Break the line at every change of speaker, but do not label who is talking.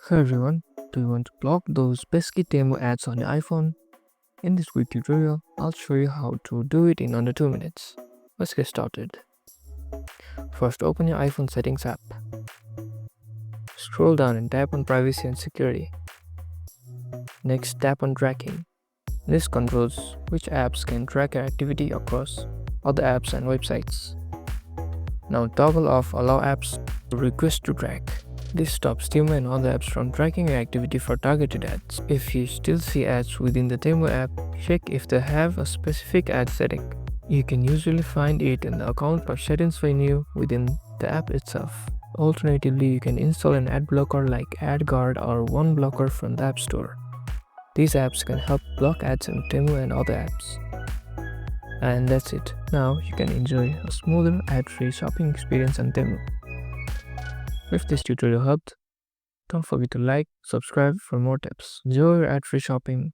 Hey everyone, do you want to block those pesky Temu ads on your iPhone? In this quick tutorial, I'll show you how to do it in under 2 minutes. Let's get started. First, open your iPhone settings app. Scroll down and tap on privacy and security. Next, tap on tracking. This controls which apps can track your activity across other apps and websites. Now toggle off allow apps to request to track. This stops Temu and other apps from tracking your activity for targeted ads. If you still see ads within the Temu app, check if they have a specific ad setting. You can usually find it in the account or settings menu within the app itself. Alternatively, you can install an ad blocker like AdGuard or OneBlocker from the App Store. These apps can help block ads in Temu and other apps. And that's it. Now you can enjoy a smoother ad-free shopping experience on Temu. If this tutorial helped, don't forget to like, subscribe for more tips. Enjoy your ad-free shopping.